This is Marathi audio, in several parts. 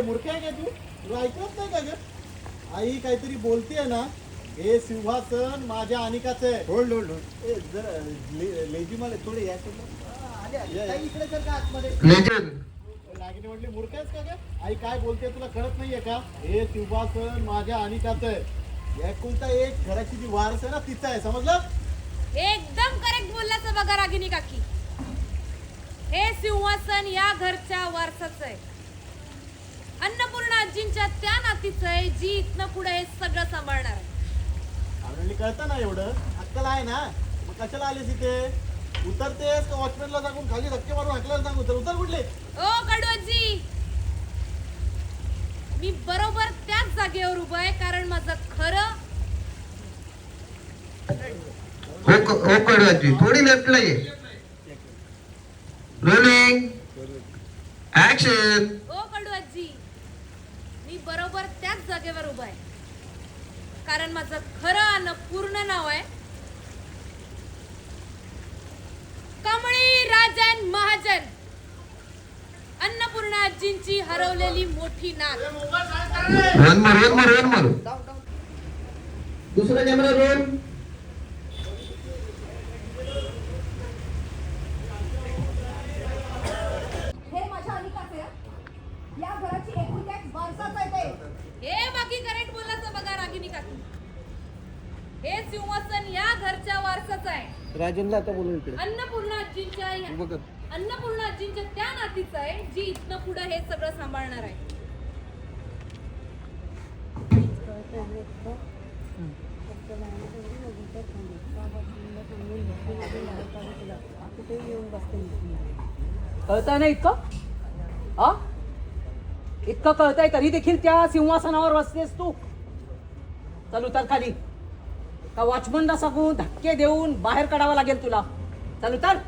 मूर्ख आहे का तू? तुला ऐकत नाही का ग? आई काहीतरी बोलतेय ना. हे सिंहासन माझ्या अनिकाचं आहे. Hold hold hold. ए जरा लेजी मला थोडे या इकडे कर का आतमध्ये. नागिनी म्हटली मूर्ख आहेस का ग? आई काय बोलते तुला कळत नाहीये का? हे सिंहासन माझ्या अनिकाचं आहे. एकुलता एक घराची जी वारस आहे ना तिचा आहे, समजलं? एकदम करेक्ट बोललास बघा रागिनी काकी. हे सिंहासन या घरच्या वारसाचं आहे. अन्नपूर्णा आजींच्या त्या नातीचं आहे जी इथनं पुढे हे सगळं सांभाळणार आहे. आपल्याला कळतं ना एवढं, अक्कल आहे ना, मग कशाला आलीस इथे? उतरतेस का वॉचमॅनला सांगून खाली धक्के मारून हाकलायला सांगू? तर उतर कुठले? ओ कडू आजी, मी बरोबर त्याच जागेवर उभा आहे कारण माझं खरं. हो कडू आजी, थोडी लेफ्टला ये. Rolling action. ओ कडू आजी, मी बरोबर त्याच जागेवर उभा आहे कारण माझं खरं आणि पूर्ण नाव आहे कमळी राजन महाजन. अन्नपूर्णा आजींची हरवलेली मोठी नात. One more. दुसरा कॅमेरा रोल. हे माझ्या अनिकाचे आहे. या घराची एकुलती एक वारसाच आहे ते. हे बाकी करेक्ट बोललास बघा रागिनी काकी. हे सिंहासन या घरच्या वारसाचं आहे. राजनला आता बोलू इकडे. अन्नपूर्णा आजींच्या त्या नातीचं आहे जी इथनं पुढे हे सगळं सांभाळणार आहे. कळतंय ना इतकं? इतकं कळतंय तरी देखील त्या सिंहासनावर बसतेस तू. चल उतर खाली. का वॉचमनला सांगून धक्के देऊन बाहेर काढावं लागेल तुला. चल उतर.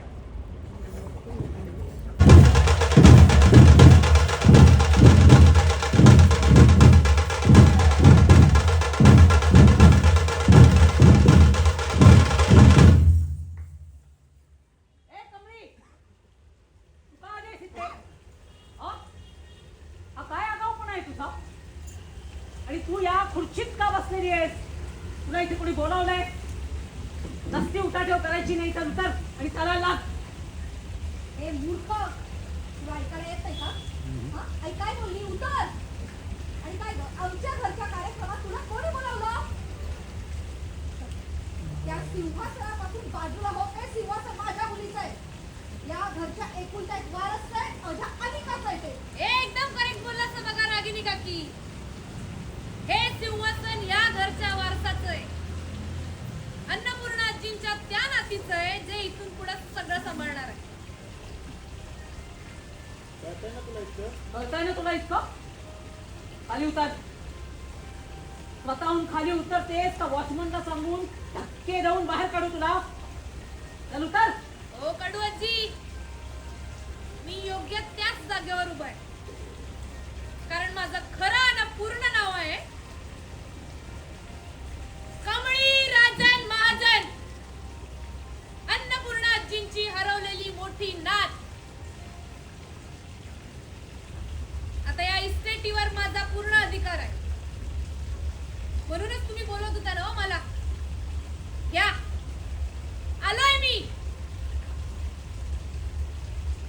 आणि तू या खुर्चीत का बसलेली आहेस? तुला इथे कोणी बोलावलंय? नसती उठाठेव करायची नाही तर उतर आणि चालायला लाग. हे मूर्ख, तुला ऐकायला येत नाही का? आई काय बोलली? उतर. आणि काय ग, आमच्या घरच्या कार्यक्रमात तुला कोणी बोलावलं? त्या सिंहासनापासून बाजूला हो. ते सिंहासन माझ्या मुलीचं आहे. या घरच्या एकुलता एक वारस आहे, माझ्या अनिकाचं आहे ते. एकदम करेक्ट बोललास बघा रागिनी काकी. हे सिंहासन या घरच्या वारसाचं आहे. अन्नपूर्णा आजींच्या त्या नातीचं आहे जे इथून पुढे सगळं सांभाळणार आहे. कळतंय ना तुला इतकं? खाली उतर. स्वतःहून खाली उतरतेस का वॉचमनला सांगून धक्के देऊन बाहेर काढू तुला? चल उतर. ओ कडू आजी, मी योग्य त्याच जागेवर उभा आहे कारण माझं खरं आणि पूर्ण नाव आहे कमळी राजन महाजन. अन्नपूर्णा आजींची हरवलेली मोठी नात. आता या इस्टेटीवर माझा पूर्ण अधिकार आहे. म्हणूनच तुम्ही बोलत होता ना मला. या आलोय मी.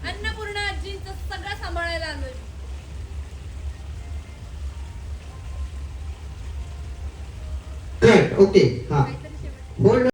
अन्नपूर्णा आजींचं सगळं सांभाळायला आलोय. ओके. हा. काहीतरी शेवट. होल्ड.